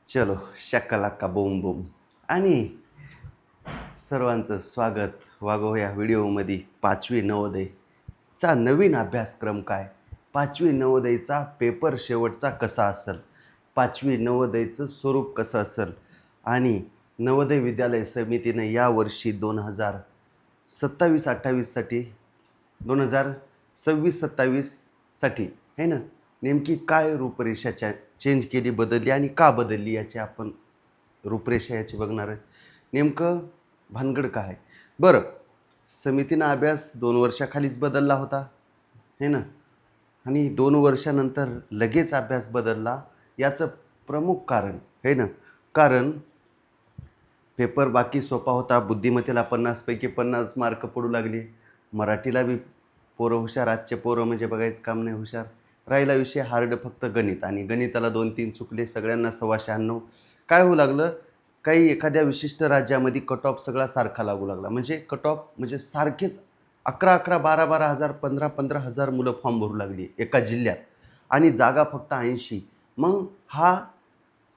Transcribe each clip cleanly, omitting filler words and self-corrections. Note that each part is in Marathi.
चलो शकालाका बूम बूम आणि सर्वांचं स्वागत वागो या व्हिडिओमध्ये. 5वी नवोदयचा नवीन अभ्यासक्रम काय, 5वी नवोदयचा पेपर शेवटचा कसा असेल, 5वी नवोदयचं स्वरूप कसं असेल आणि नवोदय विद्यालय समितीने यावर्षी 2027-28साठी 2026-27साठी है ना नेमकी काय रूपरेषा चेंज केली, बदलली आणि का बदलली याची आपण रूपरेषा याची बघणार आहेत. नेमकं भानगड काय आहे बरं. समितीनं अभ्यास 2 वर्षाखालीच बदलला होता है ना, आणि 2 वर्षानंतर लगेच अभ्यास बदलला. याचं प्रमुख कारण है ना, कारण पेपर बाकी सोपा होता. बुद्धिमत्तेला 50पैकी 50 मार्क पडू लागले. मराठीला बी पोरं हुशार, आजचे पोरं म्हणजे बघायचं काम नाही हुशार. राहिला विषय हार्ड फक्त गणित, आणि गणिताला 2-3 चुकले, सगळ्यांना 96. काय होऊ लागलं, काही एखाद्या विशिष्ट राज्यामध्ये कट ऑफ सगळा सारखा लागू लागला. म्हणजे कट ऑफ म्हणजे सारखेच 11-11, 12-12 हजार, 15-15 हजार मुलं फॉर्म भरू लागली एका जिल्ह्यात, आणि जागा फक्त 80. मग हा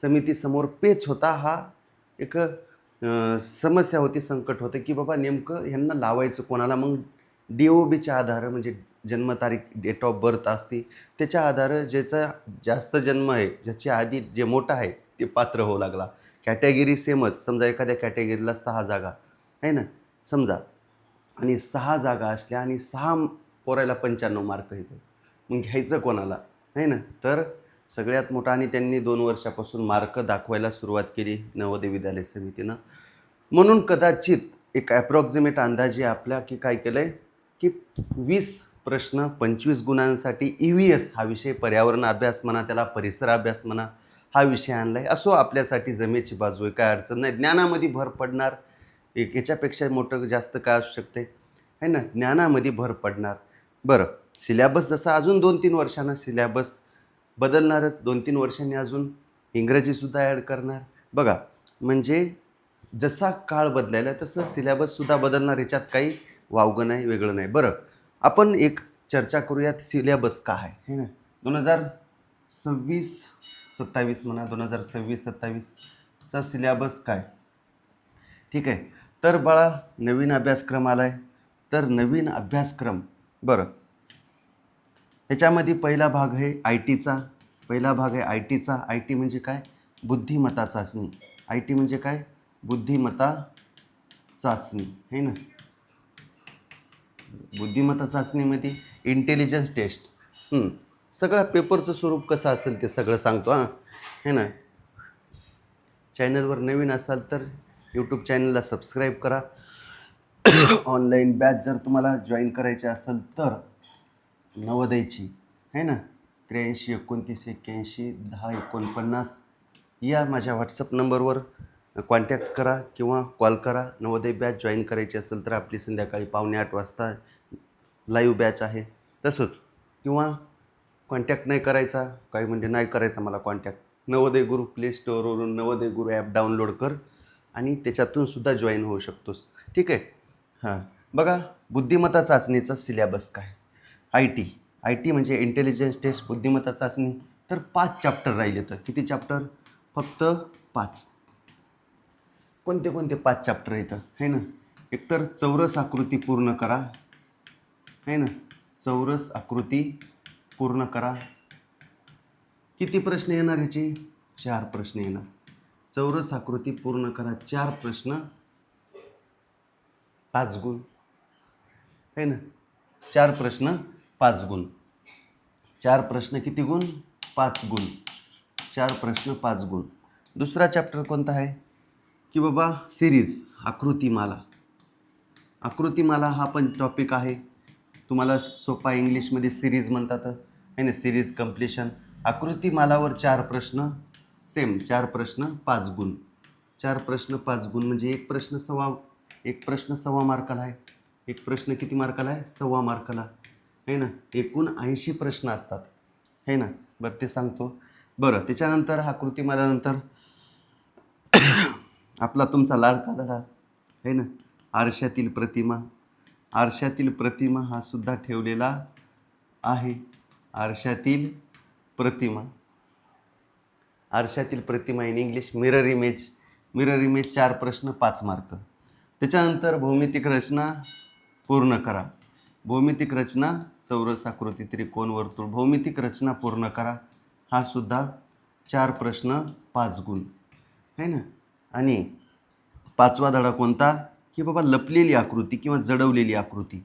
समितीसमोर पेच होता, हा एक समस्या होती, संकट होतं की बाबा नेमकं ह्यांना लावायचं कोणाला. मग DOBच्या आधारे म्हणजे जन्मतारीख, डेट ऑफ बर्थ असते, त्याच्या आधारे ज्याचा जास्त जन्म आहे, ज्याची आधी जे मोठा आहे ते पात्र होऊ लागला. कॅटेगरी सेमच, समजा एखाद्या कॅटेगरीला 6 जागा आहे ना समजा, आणि 6 जागा असल्या आणि 6 पोरायला 95 मार्क येतो, मग घ्यायचं कोणाला आहे ना. तर सगळ्यात मोठा, आणि त्यांनी 2 वर्षापासून मार्क दाखवायला सुरुवात केली नवोदय विद्यालय समितीनं. म्हणून कदाचित एक ॲप्रॉक्सिमेट अंदाजे आपल्या की काय केलं आहे की 20 प्रश्न 25 गुणांसाठी EVS हा विषय, पर्यावरण अभ्यास म्हणा त्याला, परिसर अभ्यास म्हणा, हा विषय आणला आहे. असो, आपल्यासाठी जमेची बाजू आहे, काय अडचण नाही. ज्ञानामध्ये भर पडणार, एक याच्यापेक्षा मोठं जास्त काय असू शकते आहे ना, ज्ञानामध्ये भर पडणार. बरं, सिलॅबस जसा अजून 2-3 वर्षांना सिलॅबस बदलणारच, 2-3 वर्षांनी अजून इंग्रजीसुद्धा ॲड करणार. बघा, म्हणजे जसा काळ बदलायला तसं सिलॅबससुद्धा बदलणार, याच्यात काही वावगं नाही, वेगळं नाही. बरं, आपण एक चर्चा करूयात सिलॅबस का आहे ना. 2026-27 म्हणा, 2026-27चा सिलॅबस काय, ठीक आहे. तर बाळा, नवीन अभ्यासक्रम आला आहे, तर नवीन अभ्यासक्रम. बरं, ह्याच्यामध्ये पहिला भाग आहे IT चा. पहिला भाग आहे IT चा. IT म्हणजे काय, बुद्धिमत्ता चाचणी. IT म्हणजे काय, बुद्धिमत्ता चाचणी है ना. बुद्धिमत्ता चाचणीमध्ये इंटेलिजन्स टेस्ट, सगळं पेपरचं स्वरूप कसं असेल ते सगळं सांगतो हां है ना. चॅनलवर नवीन असाल तर यूट्यूब चॅनलला सबस्क्राईब करा. ऑनलाईन बॅच जर तुम्हाला जॉईन करायची असेल तर नवोदयची है ना, 83 29 81 10 49 या माझ्या व्हॉट्सअप नंबरवर कॉन्टॅक्ट करा किंवा कॉल करा. नवोदय बॅच जॉईन करायची असेल तर आपली संध्याकाळी 7:45 वाजता लाईव्ह बॅच आहे. तसंच किंवा कॉन्टॅक्ट नाही करायचा, काही म्हणजे नाही करायचा मला कॉन्टॅक्ट, नवोदय गुरु प्ले स्टोअरवरून नवोदय गुरु ॲप डाउनलोड कर आणि त्याच्यातून सुद्धा जॉईन होऊ शकतोस, ठीक आहे. हां, बघा, बुद्धिमत्ता चाचणीचा सिलॅबस काय. IT म्हणजे इंटेलिजन्स टेस्ट, बुद्धिमत्ता चाचणी. तर 5 चॅप्टर राहिले. तर किती चॅप्टर, फक्त 5. कोणते कोणते 5 चॅप्टर येतं है ना. एकतर चौरस आकृती पूर्ण करा है ना, चौरस आकृती पूर्ण करा. किती प्रश्न येणार ह्याचे, 4 प्रश्न येणार. चौरस आकृती पूर्ण करा, 4 प्रश्न, 5 गुण है ना. 4 प्रश्न 5 गुण. 4 प्रश्न किती गुण, 5 गुण. 4 प्रश्न 5 गुण. दुसरा चॅप्टर कोणता आहे की बाबा, सिरीज, आकृतीमाला. आकृतीमाला हा पण टॉपिक आहे. तुम्हाला सोपा इंग्लिशमध्ये सिरीज म्हणतात है ना, सिरीज कम्प्लिशन. आकृतीमालावर 4 प्रश्न, सेम 4 प्रश्न 5 गुण. 4 प्रश्न 5 गुण म्हणजे एक प्रश्न सव्वा मार्काला आहे. एक प्रश्न किती मार्काला आहे, 1.25 मार्काला है ना. एकूण 80 प्रश्न असतात है ना. बरं, ते सांगतो. बरं, त्याच्यानंतर आकृतीमालानंतर आपला तुमचा लाडका धडा है ना, आरशातील प्रतिमा. आरशातील प्रतिमा हा सुद्धा ठेवलेला आहे. आरशातील प्रतिमा आरशातील प्रतिमा in English mirror image. Mirror image 4 प्रश्न 5 मार्क. त्याच्यानंतर भौमितिक रचना पूर्ण करा. भौमितिक रचना चौरस आकृती त्रिकोण वर्तुळ भौमितिक रचना पूर्ण करा. हा सुद्धा 4 प्रश्न 5 गुण आहे ना. आणि 5वा धडा कोणता की बाबा लपलेली आकृती किंवा जडवलेली आकृती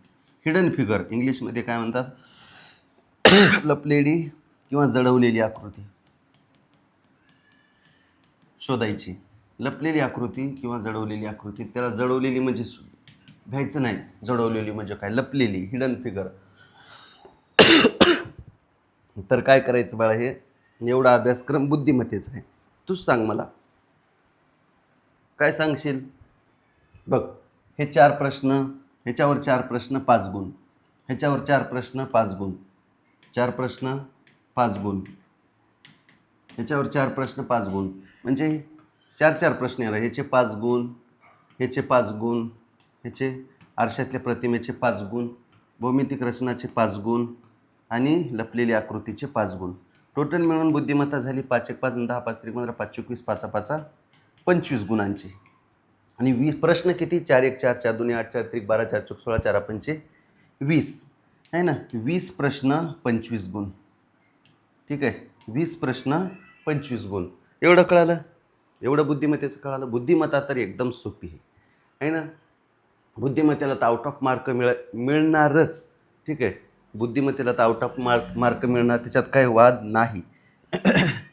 हिडन फिगर इंग्लिशमध्ये काय म्हणतात लपलेली किंवा जडवलेली आकृती शोधायची. लपलेली आकृती किंवा जडवलेली आकृती. त्याला जडवलेली म्हणजे घ्यायचं नाही. जडवलेली म्हणजे काय लपलेली हिडन फिगर. तर काय करायचं बाळा हे एवढा अभ्यासक्रम बुद्धिमत्तेचा आहे. तूच सांग मला काय सांगशील. बघ हे 4 प्रश्न ह्याच्यावर 4 प्रश्न 5 गुण. ह्याच्यावर 4 प्रश्न 5 गुण. 4 प्रश्न 5 गुण. ह्याच्यावर 4 प्रश्न 5 गुण म्हणजे 4 प्रश्न येणार. ह्याचे 5 गुण ह्याचे 5 गुण ह्याचे आरशातल्या प्रतिमेचे 5 गुण भौमितिक रचनाचे 5 गुण आणि लपलेली आकृतीचे 5 गुण. टोटल मिळून बुद्धिमत्ता झाली 5 1 5 10 5 3 15 5 21 5 5 25 गुणांची. आणि 20 प्रश्न किती 4 1 4 4 2 8 4 3 12 4 4 16 4 5 20 आहे ना. 20 प्रश्न 25 गुण. ठीक आहे. 20 प्रश्न 25 गुण. एवढं कळालं. एवढं बुद्धिमत्तेचं कळालं. बुद्धिमत्ता तर एकदम सोपी आहे ना. बुद्धिमत्तेला तर आउट ऑफ मार्क मिळणारच. ठीक आहे. बुद्धिमत्तेला तर आउट ऑफ मार्क मिळणार. त्याच्यात काही वाद नाही.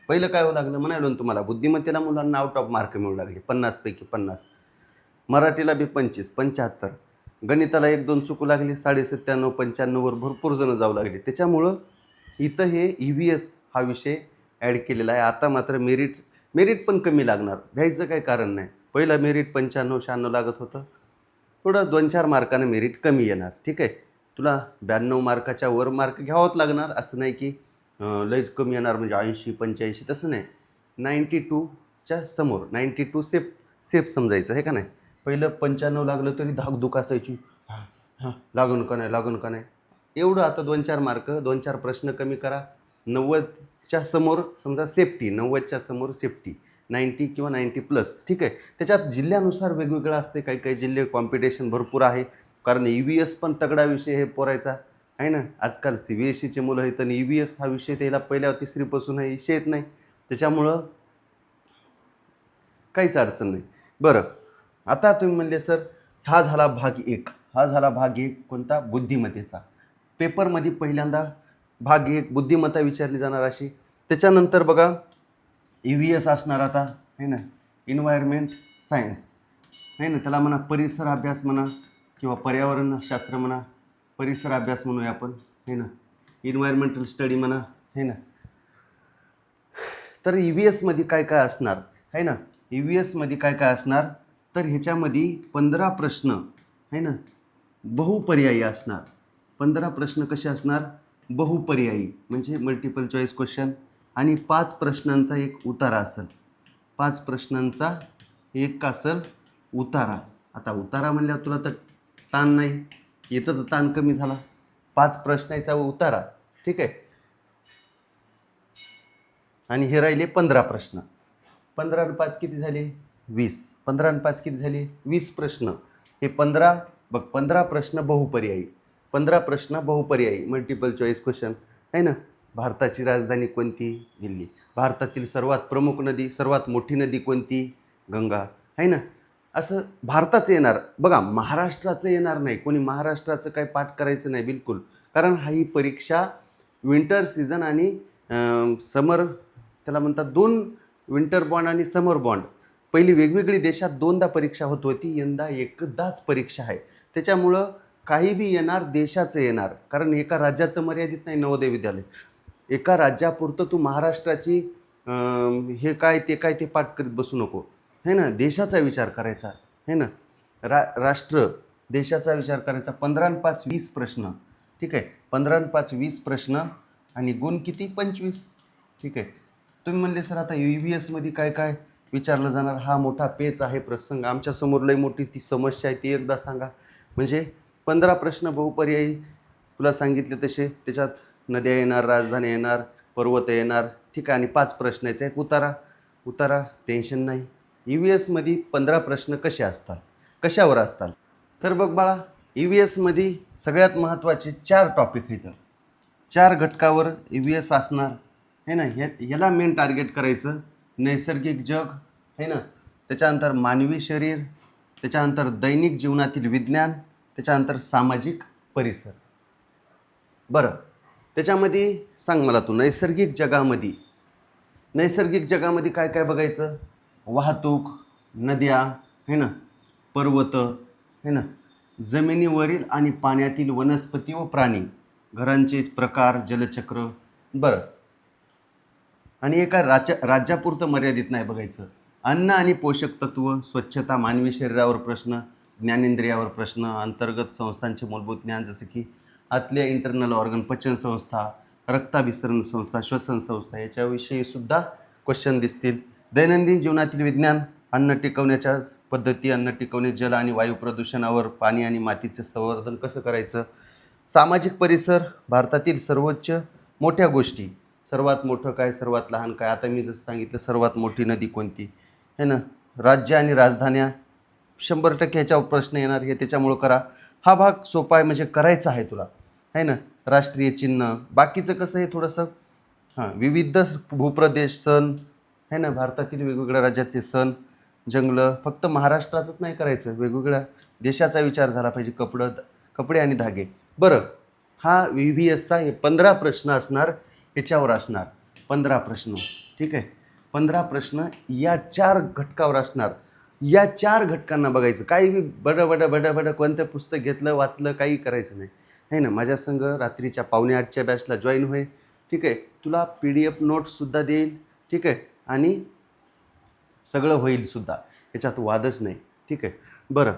पहिलं काय होऊ लागलं म्हणालो ना तुम्हाला बुद्धिमत्तेला मुलांना आउट ऑफ मार्क मिळू लागले 50 पैकी 50. मराठीला बी 25 75. गणिताला 1 2 चुकू लागली 97 95वर भरपूर जण जाऊ लागले. त्याच्यामुळं इथं हे EVS हा विषय ॲड केलेला आहे. आता मात्र मेरिट पण कमी लागणार. घ्यायचं काही कारण नाही. पहिला मेरिट 95 96 लागत होतं. थोडं 2-4 मार्कानं मेरिट कमी येणार. ठीक आहे. तुला 92 मार्काच्या वर मार्क घ्यावंच लागणार. असं नाही की लयच कमी येणार म्हणजे 80 85 तसं नाही. 92च्या समोर 92 सेफ समजायचं आहे का नाही. पहिलं 95 लागलं तरी धाकधूक असायची. लागून का नाही. एवढं आता 2-4 मार्क 2-4 प्रश्न कमी करा. 90च्या समोर समजा सेफ्टी 90च्या समोर सेफ्टी 90 किंवा 90+. ठीक आहे. त्याच्यात जिल्ह्यानुसार वेगवेगळं असते. काही जिल्हे कॉम्पिटिशन भरपूर आहे. कारण EVS पण तगडा विषय हे पोरायचा आहे ना. आजकाल CBSEचे मुलं आहेत आणि EVS हा विषय त्याला पहिल्या 3रीपासून आहे विषय येत नाही. त्याच्यामुळं काहीच अडचण नाही. बरं आता तुम्ही म्हणले सर हा झाला भाग 1. हा झाला भाग 1 कोणता बुद्धिमत्तेचा. पेपरमध्ये पहिल्यांदा भाग 1 बुद्धिमत्ता विचारली जाणार अशी. त्याच्यानंतर बघा EVS असणार आता आहे ना. एन्व्हायरमेंट सायन्स आहे ना. त्याला म्हणा परिसर अभ्यास म्हणा किंवा पर्यावरणशास्त्र म्हणा. परिसर अभ्यास म्हणूया आपण आहे ना. एन्व्हायरमेंटल स्टडी म्हणा आहे ना. तर EVSमध्ये काय काय असणार आहे ना. EVSमध्ये काय काय असणार तर ह्याच्यामध्ये 15 प्रश्न आहे ना बहुपर्यायी असणार. 15 प्रश्न कसे असणार बहुपर्यायी म्हणजे मल्टिपल चॉईस क्वेश्चन. आणि 5 प्रश्नांचा एक उतारा असेल. 5 प्रश्नांचा एक असेल उतारा. आता उतारा म्हणल्यावर तुला तर ताण नाही. येतं तर ताण कमी झाला. 5 प्रश्नाचा उतारा. ठीक आहे. आणि हे राहिले 15 प्रश्न. 15 आणि 5 किती झाले 20. 15 आणि 5 किती झाले 20 प्रश्न. हे 15 प्रश्न बहुपर्यायी. 15 प्रश्न बहुपर्यायी मल्टिपल चॉईस क्वेश्चन आहे ना. भारताची राजधानी कोणती दिल्ली. भारतातील सर्वात प्रमुख नदी सर्वात मोठी नदी कोणती गंगा आहे ना. असं भारताचं येणार. बघा महाराष्ट्राचं येणार नाही. कोणी महाराष्ट्राचं काही पाठ करायचं नाही बिलकुल. कारण ही परीक्षा विंटर सीझन आणि समर त्याला म्हणतात 2 विंटर बॉन्ड आणि समर बॉन्ड. पहिली वेगवेगळी देशात 2दा परीक्षा होत होती. यंदा एकदाच परीक्षा आहे. त्याच्यामुळं काही बी येणार देशाचं येणार. कारण एका राज्याचं मर्यादित नाही नवोदय विद्यालय. एका राज्यापुरतं तू महाराष्ट्राची हे काय ते पाठ करीत बसू नको है ना. देशाचा विचार करायचा है ना. राष्ट्र देशाचा विचार करायचा. 15 आणि 5 20 प्रश्न. ठीक आहे. 15 आणि 5 20 प्रश्न आणि गुण किती 25. ठीक आहे. तुम्ही म्हणले सर आता EVSमध्ये काय काय विचारलं जाणार. हा मोठा पेच आहे प्रसंग. आमच्यासमोर लई मोठी ती समस्या आहे ती एकदा सांगा. म्हणजे 15 प्रश्न बहुपर्यायी तुला सांगितले तसे. त्याच्यात नद्या येणार राजधानी येणार पर्वत येणार ठीक आहे, आणि 5 प्रश्नाचा एक उतारा टेन्शन नाही. EVSमध्ये 15 प्रश्न कसे असतात, कशावर असतात? तर बघ बाळा, EVSमध्ये सगळ्यात महत्त्वाचे 4 टॉपिक आहेत. 4 घटकावर EVS असणार है ना. ह्याला मेन टार्गेट करायचं. नैसर्गिक जग है ना, त्याच्यानंतर मानवी शरीर, त्याच्यानंतर दैनिक जीवनातील विज्ञान, त्याच्यानंतर सामाजिक परिसर. बरं, त्याच्यामध्ये सांग मला तू, नैसर्गिक जगामध्ये काय काय बघायचं? वाहतूक, नद्या है ना, पर्वत है ना, जमिनीवरील आणि पाण्यातील वनस्पती व प्राणी, घरांचे प्रकार, जलचक्र. बरं, आणि एका राज्यापुरतं मर्यादित नाही बघायचं. अन्न आणि पोषक तत्व, स्वच्छता, मानवी शरीरावर प्रश्न, ज्ञानेंद्रियावर प्रश्न, अंतर्गत संस्थांचे मूलभूत ज्ञान जसे की आतल्या इंटरनल ऑर्गन, पचन संस्था, रक्ताभिसरण संस्था, श्वसन संस्था, याच्याविषयी सुद्धा क्वेश्चन दिसतील. दैनंदिन जीवनातील विज्ञान, अन्न टिकवण्याच्या पद्धती, अन्न टिकवणे, जल आणि वायू प्रदूषणावर, पाणी आणि मातीचे संवर्धन कसं करायचं. सामाजिक परिसर, भारतातील सर्वोच्च मोठ्या गोष्टी, सर्वात मोठं काय, सर्वात लहान काय. आता मी जसं सांगितलं, सर्वात मोठी नदी कोणती है ना. राज्य आणि राजधान्या, 100% ह्याच्यावर प्रश्न येणार, हे त्याच्यामुळं करा. हा भाग सोपा आहे, म्हणजे करायचा आहे तुला है ना. राष्ट्रीय चिन्ह, बाकीचं कसं आहे थोडंसं विविध भूप्रदेश, सण है ना, भारतातील वेगवेगळ्या राज्याचे सण, जंगलं. फक्त महाराष्ट्राचंच नाही करायचं, वेगवेगळ्या देशाचा विचार झाला पाहिजे. कपडे आणि धागे. बरं, हा EVSचा हे 15 प्रश्न असणार, याच्यावर असणार 15 प्रश्न. ठीक आहे, 15 प्रश्न या 4 घटकावर असणार. या 4 घटकांना बघायचं. काही बडं कोणतं पुस्तक घेतलं, वाचलं, काही करायचं नाही है ना. माझ्या संग रात्रीच्या 7:45च्या बॅचला जॉईन होय. ठीक आहे, तुला PDF नोट्ससुद्धा देईल. ठीक आहे, आणि सगळं होईल सुद्धा, याच्यात वादच नाही. ठीक आहे. बरं,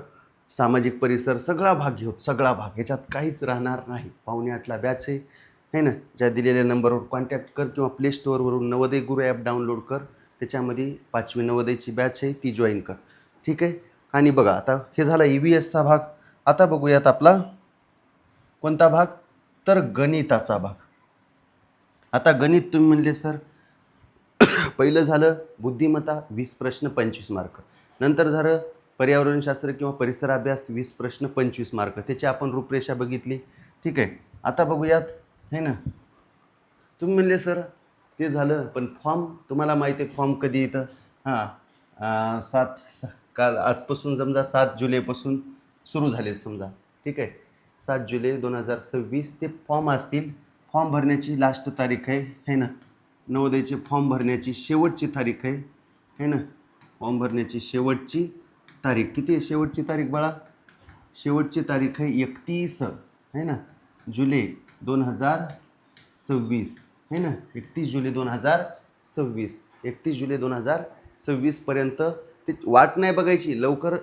सामाजिक परिसर सगळा भाग घेऊ, सगळा भाग, याच्यात काहीच राहणार नाही. 7:45ला बॅच आहे ना. ज्या दिलेल्या नंबरवर कॉन्टॅक्ट कर किंवा प्ले स्टोअरवरून नवोदय गुरु ॲप डाउनलोड कर. त्याच्यामध्ये 5वी नवोदयची बॅच आहे, ती जॉईन कर. ठीक आहे. आणि बघा, आता हे झाला EVSचा भाग. आता बघूयात आपला कोणता भाग, तर गणिताचा भाग. आता गणित तुम्ही म्हणले सर, पहिलं झालं बुद्धिमत्ता, 20 प्रश्न 25 मार्क. नंतर झालं पर्यावरणशास्त्र किंवा परिसर अभ्यास, 20 प्रश्न 25 मार्क. त्याची आपण रूपरेषा बघितली. ठीक आहे. आता बघूयात है ना. तुम्ही म्हणले सर ते झालं, पण फॉर्म तुम्हाला माहिती आहे फॉर्म कधी येतं. काल आजपासून समजा 7 जुलैपासून सुरू झाले समजा. ठीक आहे, 7 जुलै 2026 ते फॉर्म असतील. फॉर्म भरण्याची लास्ट तारीख आहे ना. नवोदयचे फॉर्म भरण्याची शेवटची तारीख आहे ना. फॉर्म भरण्याची शेवटची तारीख किती आहे? शेवटची तारीख बाळा, शेवटची तारीख आहे 31 आहे ना, जुलै 2026 आहे ना. 31 जुलै 2026, 31 जुलै 2026 पर्यंत ते वाट नाही बघायची. लवकर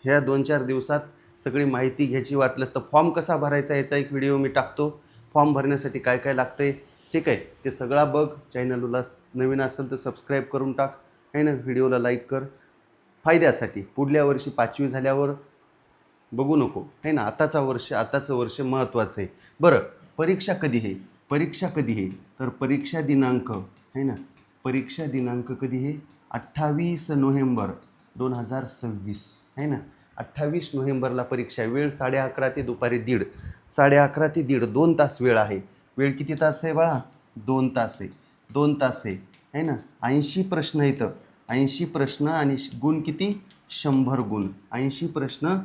ह्या 2-4 दिवसात सगळी माहिती घ्यायची. वाटलंच तर फॉर्म कसा भरायचा याचा एक व्हिडिओ मी टाकतो. फॉर्म भरण्यासाठी काय काय लागतं आहे, ठीक आहे, ते सगळा बघ. चॅनलला नवीन असेल तर सबस्क्राईब करून टाक आहे ना. व्हिडिओला लाईक कर, फायद्यासाठी. पुढल्या वर्षी 5वी झाल्यावर बघू नको आहे ना. आताचं वर्ष महत्त्वाचं आहे. बरं, परीक्षा कधी आहे? तर परीक्षा दिनांक आहे ना, परीक्षा दिनांक कधी आहे? 28 नोव्हेंबर 2026 आहे ना. 28 नोव्हेंबरला परीक्षा. वेळ 11:30 ते दुपारी 1:30, 11:30 ते 1:30, 2 तास वेळ आहे. वेळ किती तास आहे बाळा? 2 तास आहे. 2 तास आहे ना. 80 प्रश्न येतं. 80 प्रश्न आणि गुण किती? 100 गुण. 80 प्रश्न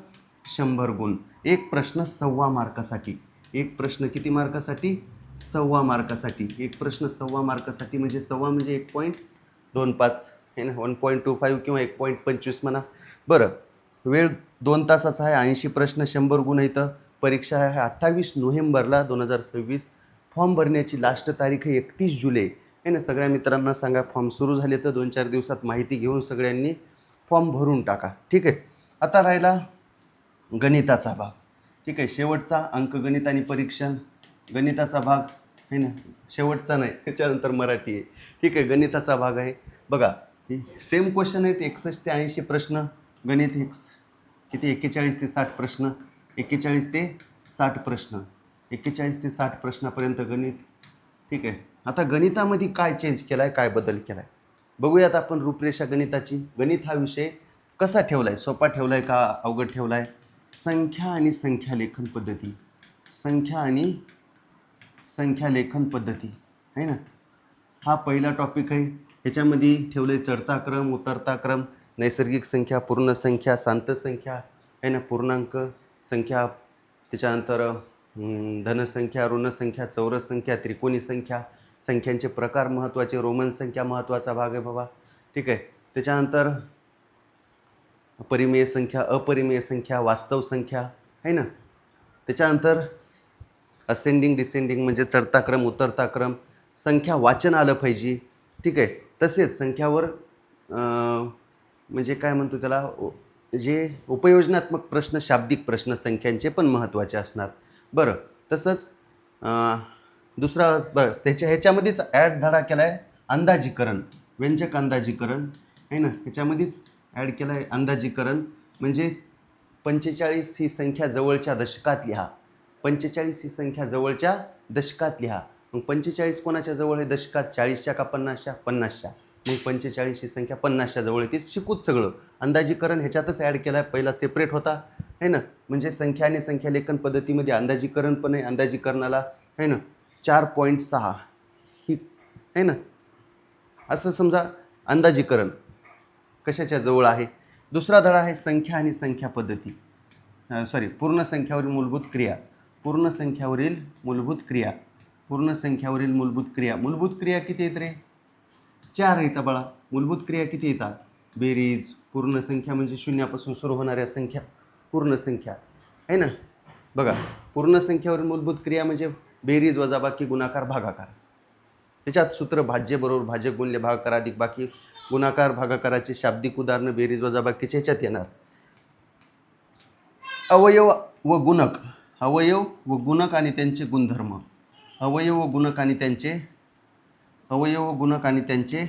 100 गुण. एक प्रश्न 1.25 मार्कासाठी. एक प्रश्न किती मार्कासाठी? 1.25 मार्कासाठी. एक प्रश्न 1.25 मार्कासाठी म्हणजे 1.25 म्हणजे 1.25 आहे ना. 1.25 किंवा 1.25 म्हणा. बरं, वेळ 2 तासाचा आहे. 80 प्रश्न 100 गुण येतं. परीक्षा आहे 28 नोव्हेंबरला 2026. फॉर्म भरण्याची लास्ट तारीख आहे 31 जुलै आहे ना. सगळ्या मित्रांना सांगा, फॉर्म सुरू झाले तर 2-4 दिवसात माहिती घेऊन सगळ्यांनी फॉर्म भरून टाका. ठीक आहे. आता राहिला गणिताचा भाग. ठीक आहे, शेवटचा अंकगणित आणि परीक्षण. गणिताचा भाग आहे ना, शेवटचा नाही, त्याच्यानंतर मराठी आहे. ठीक आहे, गणिताचा भाग आहे. बघा, सेम क्वेश्चन आहेत. 61 ते 80 प्रश्न. गणित किती? 41 ते 60 प्रश्न. 41 ते 60 प्रश्न. 41 ते 60 प्रश्नापर्यंत गणित. ठीक आहे, आता गणितामध्ये काय चेंज केला आहे, काय बदल केला आहे बघूयात आपण. रूपरेषा गणिताची. गणित हा विषय कसा ठेवला आहे, सोपा ठेवला आहे का अवघड ठेवला आहे? संख्या आणि संख्या लेखन पद्धती, संख्या आणि संख्या लेखन पद्धती आहे ना, हा पहिला टॉपिक आहे. ह्याच्यामध्ये ठेवलं आहे चढता क्रम, उतरता क्रम, नैसर्गिक संख्या, पूर्ण संख्या, शांत संख्या आहे ना, पूर्णांक संख्या, त्याच्यानंतर धनसंख्या, ऋणसंख्या, चौरस संख्या, त्रिकोणी संख्या, संख्यांचे प्रकार महत्त्वाचे, रोमन संख्या महत्त्वाचा भाग आहे बाबा, ठीक आहे. त्याच्यानंतर परिमेय संख्या, अपरिमेय संख्या, वास्तव संख्या आहे ना. त्याच्यानंतर असेंडिंग डिसेंडिंग म्हणजे चढता क्रम, उतरता क्रम, संख्या वाचन आलं पाहिजे, ठीक आहे. तसेच संख्यावर म्हणजे काय म्हणतो त्याला, जे उपयोजनात्मक प्रश्न, शाब्दिक प्रश्न संख्यांचे पण महत्त्वाचे असणार. बरं, तसंच दुसरा बरं ह्याच्यामध्येच ॲड धडा केला आहे अंदाजीकरण, व्यंजक अंदाजीकरण आहे ना, ह्याच्यामध्येच ॲड केला आहे अंदाजीकरण. म्हणजे 45 ही संख्या जवळच्या दशकात लिहा, 45 ही संख्या जवळच्या दशकात लिहा. मग 45 कोणाच्या जवळ आहे दशकात, 40च्या का 50च्या? 50च्या. मग 45 ही संख्या 50च्या जवळ आहे, ते शिकूच सगळं. अंदाजीकरण ह्याच्यातच ॲड केला आहे, पहिला सेपरेट होता आहे ना. म्हणजे संख्या आणि संख्या लेखन पद्धतीमध्ये अंदाजीकरण पण आहे. अंदाजीकरणाला आहे ना 4.6 ही आहे ना, असं समजा अंदाजीकरण कशाच्या जवळ आहे. दुसरा धडा आहे संख्या आणि संख्या पद्धती, पूर्ण संख्यावरील मूलभूत क्रिया, पूर्ण संख्यावरील मूलभूत क्रिया, पूर्ण संख्यावरील मूलभूत क्रिया. मूलभूत क्रिया किती आहेत रे? 4 येतात बाळा. मूलभूत क्रिया किती येतात? बेरीज, पूर्ण संख्या म्हणजे शून्यापासून सुरू होणाऱ्या संख्या पूर्ण संख्या आहे ना. बघा, पूर्ण संख्यावरील मूलभूत क्रिया म्हणजे बेरीज, वजाबाकी, गुणाकार, भागाकार. त्याच्यात सूत्र भाज्य बरोबर भाजक गुणले भागाकार अधिक बाकी, गुणाकार भागाकाराची शाब्दिक उदाहरणं बेरीज वजाबाकीच्या ह्याच्यात येणार. अवयव व गुणक, अवयव व गुणक आणि त्यांचे गुणधर्म, अवयव व गुणक आणि त्यांचे, अवयव व गुणक आणि त्यांचे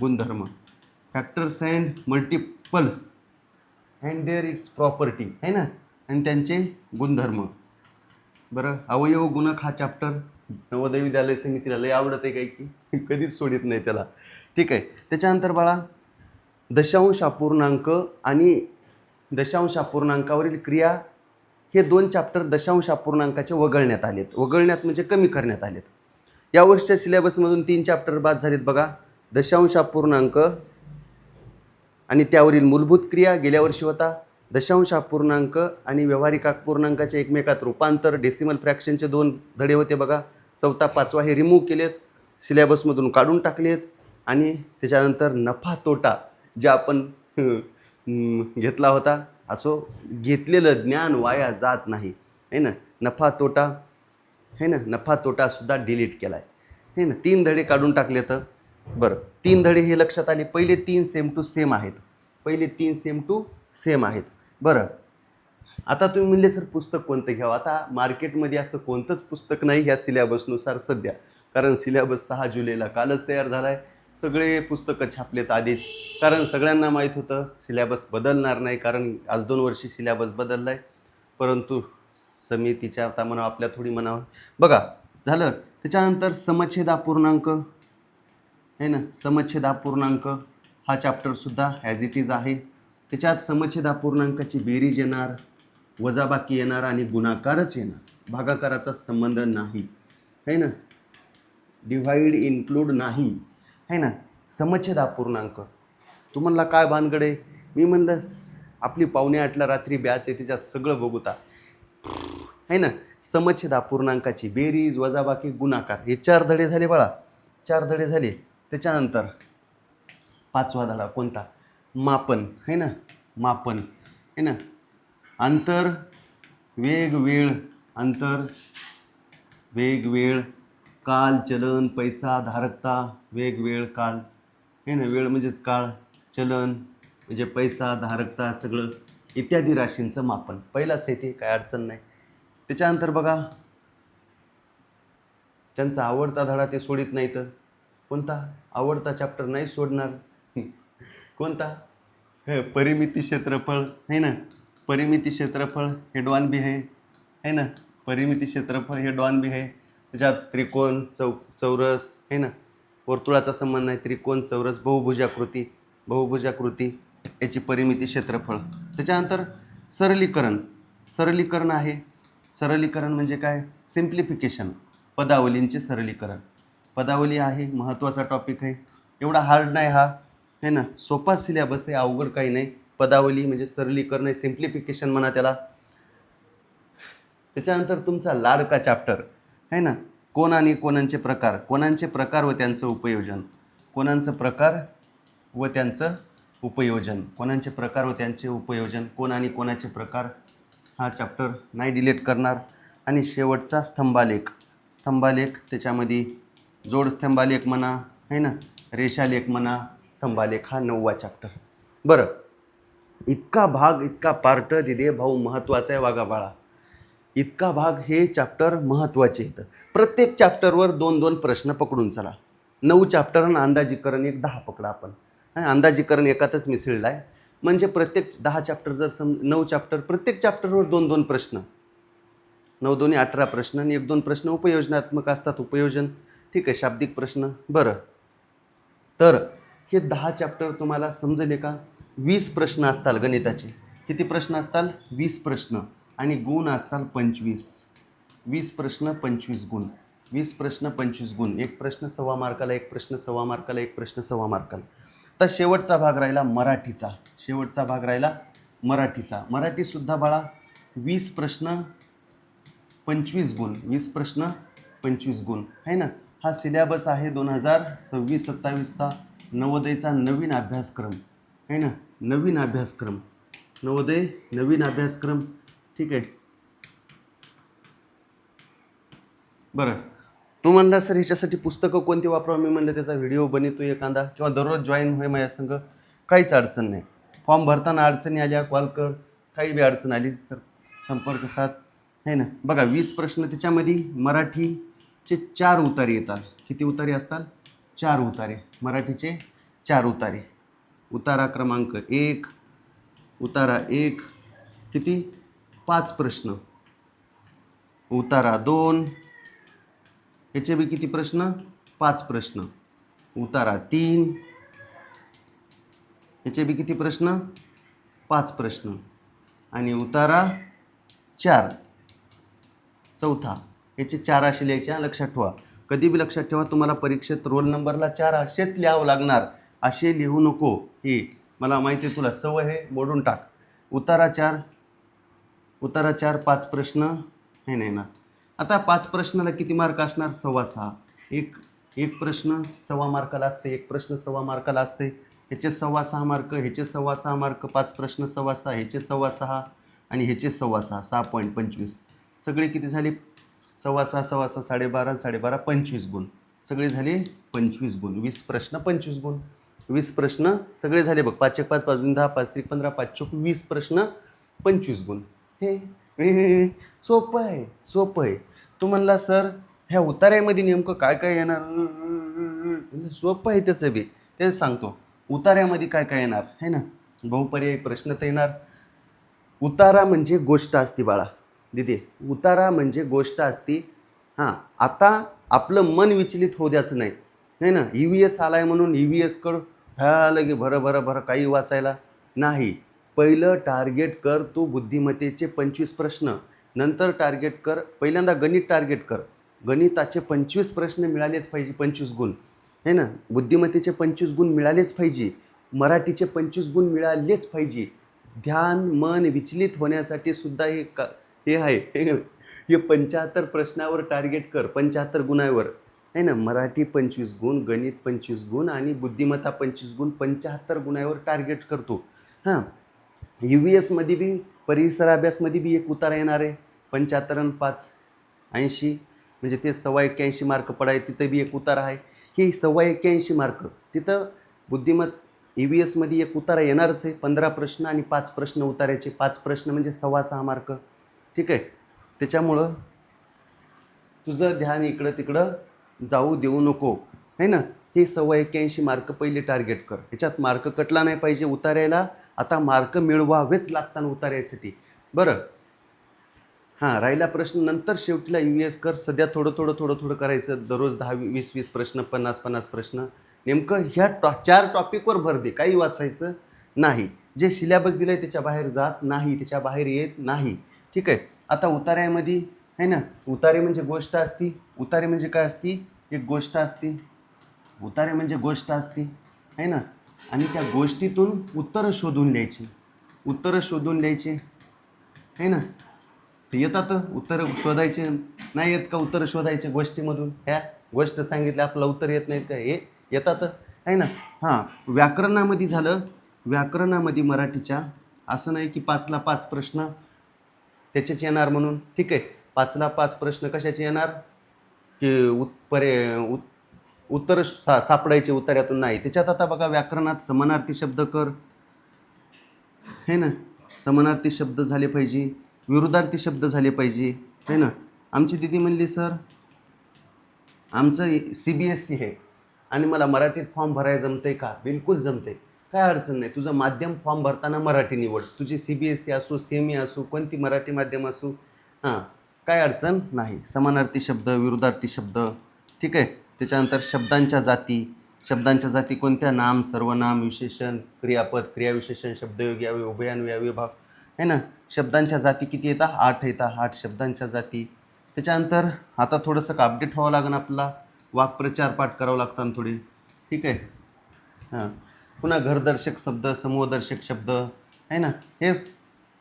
गुणधर्म, factors and multiples and their its property आहे ना, आणि त्यांचे गुणधर्म. बरं, अवयव गुणक हा चॅप्टर नवोदय विद्यालय समितीला लय आवडत आहे, काय की कधीच सोडित नाही त्याला, ठीक आहे. त्याच्यानंतर बाळा दशांश अपूर्णांक आणि दशांश अपूर्णांकावरील क्रिया, हे 2 चॅप्टर दशांश अपूर्णांकाचे वगळण्यात आलेत. वगळण्यात म्हणजे कमी करण्यात आलेत. यावर्षीच्या सिलेबसमधून 3 चॅप्टर बाद झालेत बघा. दशांश अपूर्णांक आणि त्यावरील मूलभूत क्रिया गेल्या वर्षी होता. दशांश अपूर्णांक आणि व्यावहारिक अपूर्णांकाचे एकमेकात रूपांतर, डेसिमल फ्रॅक्शनचे 2 धडे होते बघा. 4था 5वा हे रिमूव्ह केलेत, सिलेबसमधून काढून टाकलेत. आणि त्याच्यानंतर नफा तोटा जे आपण घेतला होता, असो घेतलेलं ज्ञान वाया जात नाही आहे ना. नफा तोटा आहे ना, नफा तोटासुद्धा डिलीट केला आहे ना. 3 धडे काढून टाकले. तर बरं, 3 धडे हे लक्षात आले. पहिले 3 सेम टू सेम आहेत, पहिले 3 सेम टू सेम आहेत. बरं, आता तुम्ही म्हणले सर पुस्तक कोणतं घ्यावं? आता मार्केटमध्ये असं कोणतंच पुस्तक नाही ह्या सिलेबसनुसार सध्या, कारण सिलेबस 6 जुलैला कालच तयार झाला आहे. सगळे पुस्तकं छापलेत आधीच, कारण सगळ्यांना माहीत होतं सिलेबस बदलणार नाही, कारण आज 2 वर्षी सिलेबस बदलला आहे. परंतु समितीच्या आता म्हणा आपल्या थोडी मनावर बघा झालं. त्याच्यानंतर समच्छेद अपूर्णांक आहे ना, समच्छेद अपूर्णांक हा चॅप्टरसुद्धा ॲज इट इज आहे. त्याच्यात समच्छेद अपूर्णांकाची बेरीज येणार, वजाबाकी येणार आणि गुणाकारच येणार. भागाकाराचा संबंध नाही आहे ना, डिव्हाइड इन्क्लूड नाही आहे ना. समच्छेद अपूर्णांक तुम्हाला काय भानगड आहे? मी म्हणलं आपली 7:45 रात्री बॅच आहे, त्याच्यात सगळं बघूता आहे ना. समच्छेद अपूर्णांकाची बेरीज, वजाबाकी, गुणाकार हे 4 धडे झाले बाळा, 4 धडे झाले. त्याच्यानंतर 5वा धडा कोणता? मापन आहे ना, मापन आहे ना. अंतर, वेग, वेळ, अंतर, वेग, वेळ, काल, चलन, पैसा, धारकता, वेग, वेळ, काल आहे ना. वेळ म्हणजेच काळ, चलन म्हणजे पैसा, धारकता, सगळं इत्यादी राशींचं मापन. पहिलाच आहे ते, काय अडचण नाही. त्याच्यानंतर बघा त्यांचा आवडता धडा ते सोडित नाही. तर कोणता आवडता चॅप्टर नाही सोडणार? कोणता? परिमिती क्षेत्रफळ आहे ना, परिमिती क्षेत्रफळ हे डॉन बी आहे ना, परिमिती क्षेत्रफळ हे डॉन बी आहे. त्याच्यात त्रिकोण, चौरस आहे ना, वर्तुळाचा संबंध आहे, त्रिकोण, चौरस, बहुभुजाकृती याची परिमिती, क्षेत्रफळ. त्याच्यानंतर सरलीकरण आहे. सरलीकरण म्हणजे काय? सिम्प्लिफिकेशन, पदावलींचे सरलीकरण. पदावली आहे, महत्त्वाचा टॉपिक आहे, एवढा हार्ड नाही हा, आहे ना, सोपा सिलेबस आहे, अवघड काही नाही. पदावली म्हणजे सरलीकरण आहे, सिम्प्लिफिकेशन म्हणा त्याला. त्याच्यानंतर तुमचा लाडका चॅप्टर आहे ना, कोण आणि कोणांचे प्रकार, कोणांचे प्रकार व त्यांचं उपयोजन, कोणांचं प्रकार व त्यांचं उपयोजन, कोणांचे प्रकार व त्यांचे उपयोजन, कोण आणि कोणाचे प्रकार, हा चॅप्टर नाही डिलीट करणार. आणि शेवटचा स्तंभालेख. त्याच्यामध्ये जोडस्तंभालेख म्हणा, आहे ना, रेषालेख म्हणा, स्तंभालेख, हा 9वा चॅप्टर. बरं, इतका भाग, इतका पार्ट दिदे भाऊ महत्त्वाचा आहे वागा बाळा. इतका भाग, हे चॅप्टर महत्त्वाचे आहेत. प्रत्येक चॅप्टरवर 2-2 प्रश्न पकडून चला. 9 चॅप्टर आणि अंदाजीकरण एक 10 पकडा आपण. अंदाजीकरण एकातच मिसळला आहे, म्हणजे प्रत्येक 10 चॅप्टर जर 9 चॅप्टर, प्रत्येक चॅप्टरवर 2-2 प्रश्न, 9 2 18 प्रश्न आणि 1-2 प्रश्न उपयोजनात्मक असतात. उपयोजन, ठीक आहे, शाब्दिक प्रश्न. बरं, तर हे 10 चॅप्टर तुम्हाला समजले का? 20 प्रश्न असतात गणिताचे. किती प्रश्न असतात? 20 प्रश्न. आणि गुण असतात 25. 20 प्रश्न 25 गुण. 20 प्रश्न 25 गुण. एक प्रश्न 1.25 मार्काला, एक प्रश्न 1.25 मार्काला, एक प्रश्न 1.25 मार्काला. तर शेवटचा भाग राहिला मराठीचा. मराठीसुद्धा बाळा 20 प्रश्न 25 गुण. 20 प्रश्न 25 गुण, आहे ना. हा सिलेबस आहे 2026-27चा नवोदयचा नवीन अभ्यासक्रम, आहे ना, नवीन अभ्यासक्रम, नवोदय नवीन अभ्यासक्रम, ठीक आहे. बरं, तू म्हणला सर ह्याच्यासाठी पुस्तकं कोणती वापरावं? मी म्हणलं त्याचा व्हिडिओ बनवतो एखादा, किंवा दररोज जॉईन होय माझ्या संग, काहीच अडचण नाही. फॉर्म भरताना अडचणी आल्या कॉल कर, काही बी अडचण आली तर संपर्क साध, आहे ना. बघा 20 प्रश्न, त्याच्यामध्ये मराठीचे 4 उतारे येतात. किती उतारे असतात? 4 उतारे. मराठीचे 4 उतारे. उतारा क्रमांक 1, उतारा 1 किती? 5 प्रश्न. उतारा 2, याचे बी किती प्रश्न? 5 प्रश्न. उतारा 3, याचे बी किती प्रश्न? 5 प्रश्न. आणि उतारा 4, चौथा, याचे 4 असे लिहायचे. लक्षात ठेवा, कधी बी लक्षात ठेवा, तुम्हाला परीक्षेत रोल नंबरला 4 असेच लिहावं लागणार, असे लिहू नको. हे मला माहिती आहे, तुला सवय आहे, मोडून टाक. उतारा 4 5 प्रश्न, हे नाही ना. आता 5 प्रश्नाला किती मार्क असणार? 6.25. एक प्रश्न 1.25 मार्काला असते, एक प्रश्न 1.25 मार्काला असते. ह्याचे 6.25 मार्क, ह्याचे 6.25 मार्क, 5 प्रश्न 6.25, ह्याचे 6.25 आणि ह्याचे 6.25, 6.25. सगळे किती झाले? 6.25, 12.5, 12.5, 25 गुण. सगळे झाले 25 गुण. 20 प्रश्न 25 गुण. 20 प्रश्न सगळे झाले बघ. 5 1 5 5 2 10 5 3 15 5 चौक 20 प्रश्न 25 गुण. हे सोपं आहे. तू म्हणला सर ह्या उतार्यामध्ये नेमकं काय काय येणार? सोपं आहे त्याचं बी, तेच सांगतो. उतार्यामध्ये काय काय येणार आहे ना, बहुपर्यायी प्रश्न तर येणार. उतारा म्हणजे गोष्ट असती बाळा दिदी, उतारा म्हणजे गोष्ट असती. हां, आता आपलं मन विचलित होऊ द्यायचं नाही, है ना. EVS आलाय म्हणून EVSकडं ह्या लगे भरं काही वाचायला नाही. पहिलं टार्गेट कर तू बुद्धिमत्तेचे 25 प्रश्न, नंतर टार्गेट कर, पहिल्यांदा गणित टार्गेट कर. गणिताचे 25 प्रश्न मिळालेच पाहिजे, 25 गुण, है ना. बुद्धिमत्तेचे 25 गुण मिळालेच पाहिजे, मराठीचे 25 गुण मिळालेच पाहिजे. ध्यान मन विचलित होण्यासाठी सुद्धा हे आहे, हे 75 प्रश्नावर टार्गेट कर, 75 गुणावर, आहे ना. मराठी 25 गुण, गणित 25 गुण आणि बुद्धिमत्ता 25 गुण, 75 गुणावर टार्गेट करतो. हां, EVSमध्ये बी परिसराभ्यासमध्ये बी एक उतारा येणार आहे, 75 आणि 5 80, म्हणजे ते 81 मार्क पडाय, तिथं बी एक उतारा आहे. हे 81 मार्क तिथं बुद्धिमत EVSमध्ये एक उतारा येणारच आहे. 15 प्रश्न आणि 5 प्रश्न उतारायचे. 5 प्रश्न म्हणजे 6.25 मार्क, ठीक आहे. त्याच्यामुळं तुझं ध्यान इकडं तिकडं जाऊ देऊ नको, है ना. हे 81 मार्क पहिले टार्गेट कर. ह्याच्यात मार्क कटला नाही पाहिजे उतारायला. आता मार्क मिळवावेच लागतात उतारायसाठी. बरं, हां, राहिला प्रश्न नंतर शेवटीला EVS कर. सध्या थोडं थोडं थोडं थोडं करायचं. दररोज 10-20 प्रश्न, 50-50 प्रश्न. नेमकं ह्या 4 टॉपिकवर भर दे. काही वाचायचं नाही. जे सिलेबस दिलं आहे त्याच्या बाहेर जात नाही, त्याच्या बाहेर येत नाही. ठीक आहे. आता उतार्यामध्ये आहे ना, उतारे म्हणजे गोष्ट असती. उतारे म्हणजे काय असती? एक गोष्ट असती. उतारे म्हणजे गोष्ट असती आहे ना, आणि त्या गोष्टीतून उत्तरं शोधून लिहायची. उत्तरं शोधून लिहायची आहे ना. तर येतात उत्तरं शोधायचे. नाही येत का उत्तरं शोधायचे गोष्टीमधून? ह्या गोष्ट सांगितलं आपलं उत्तर येत नाहीत का? हे येतात आहे ना. हां, व्याकरणामध्ये झालं. व्याकरणामध्ये मराठीच्या असं नाही की 5ला 5 प्रश्न त्याचेच येणार म्हणून. ठीक आहे. 5ला 5 प्रश्न कशाचे येणार? की उत्तर सापडायचे उत्तरातून नाही. त्याच्यात आता बघा व्याकरणात समानार्थी शब्द कर है ना, समानार्थी शब्द झाले पाहिजे, विरुद्धार्थी शब्द झाले पाहिजे है ना. आमची दिदी म्हणली सर आमचं CBSE आहे आणि मला मराठीत फॉर्म भरायला जमते का? बिलकुल जमते, काय अडचण नाही. तुझं माध्यम फॉर्म भरताना मराठी निवड. तुझी CBSE असो, सेमी असो, कोणती मराठी माध्यम असो, हां, काय अडचण नाही. समानार्थी शब्द, विरुद्धार्थी शब्द. ठीक आहे. त्याच्यानंतर शब्दांच्या जाती. शब्दांच्या जाती कोणत्या? नाम, सर्वनाम, विशेषण, क्रियापद, क्रियाविशेषण, शब्दयोगी अवयव, उभयान्वयी अविर्भाव आहे ना. शब्दांच्या जाती किती येतात? 8 येतात. 8 शब्दांच्या जाती. त्याच्यानंतर आता थोडंसं अपडेट व्हावं लागेल आपला. वाक्प्रचार पाठ करावं लागतात थोडी. ठीक आहे. हां, पुन्हा घरदर्शक शब्द, समूहदर्शक शब्द आहे ना. हे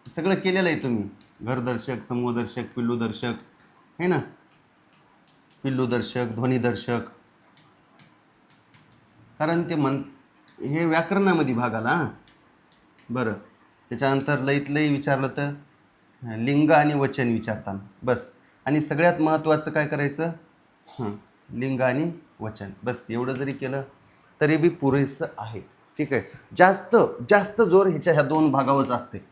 सगळं केलेलं आहे तुम्ही. घरदर्शक, समूहदर्शक, पिल्लूदर्शक आहे ना, पिल्लूदर्शक, ध्वनिदर्शक. कारण ते हे व्याकरणामध्ये भाग आला. हां, बरं. त्याच्यानंतर लईत लई विचारलं तर लिंग आणि वचन विचारताना बस. आणि सगळ्यात महत्त्वाचं काय करायचं? लिंग आणि वचन. बस एवढं जरी केलं तरी बी पुरेसं आहे. ठीक आहे. जास्त जास्त जोर ह्या 2 भागावरच असते.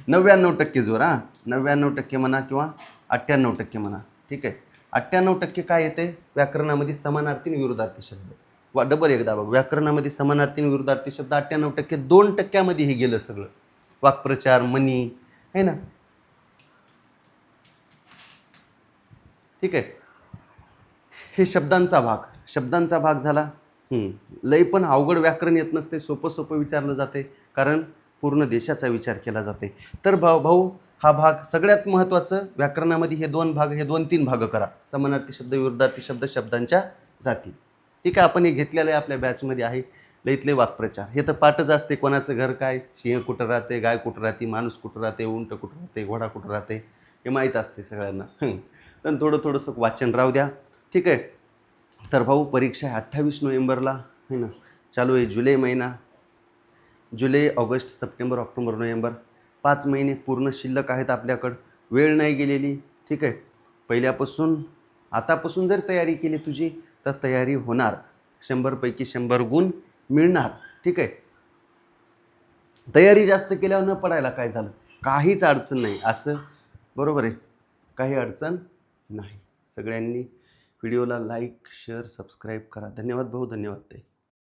99% जोर. 99% म्हणा किंवा 98% म्हणा. ठीक आहे. 98% काय येते व्याकरणामध्ये? समानार्थी आणि विरुद्धार्थी शब्द. डबल एकदा बघ, व्याकरणामध्ये समानार्थी आणि विरुद्धार्थी शब्द 98%. 2% हे गेलं सगळं. वाक्प्रचार, म्हणी आहे ना. ठीक आहे. हे शब्दांचा भाग झाला. लई पण अवघड व्याकरण येत नसते, सोपं सोपं विचारलं जाते, कारण पूर्ण देशाचा विचार केला जाते. तर भाऊ हा भाग सगळ्यात महत्त्वाचं. व्याकरणामध्ये हे 2 भाग, हे 2-3 भाग करा. समानार्थी शब्द, विरुद्धार्थी शब्द, शब्दांच्या जाती. ठीक आहे. आपण हे घेतलेलं आहे, आपल्या बॅचमध्ये आहे. लईतले वाक्प्रचार हे तर पाठच असते. कोणाचं घर काय, सिंह कुठं राहते, गाय कुठं राहते, माणूस कुठं राहते, उंट कुठं राहते, घोडा कुठं राहते, हे माहीत असते सगळ्यांना. तर थोडंसं वाचन राहू द्या. ठीक आहे. तर भाऊ परीक्षा आहे 28 नोव्हेंबरला आहे ना. चालू आहे जुलै महिना. जुलै, ऑगस्ट, सप्टेंबर, ऑक्टोबर, नोव्हेंबर 5 महिने पूर्ण शिल्लक आहेत आपल्याकडं. वेळ नाही गेलेली. ठीक आहे. पहिल्यापासून आतापासून जर तयारी केली तुझी तर तयारी होणार. 100 पैकी 100 गुण मिळणार. ठीक आहे. तयारी जास्त केल्यावर न पडायला काय झालं? काहीच अडचण नाही. असं बरोबर आहे, काही अडचण नाही. सगळ्यांनी व्हिडिओला लाईक, शेअर, सबस्क्राईब करा. धन्यवाद भाऊ, धन्यवाद ताई.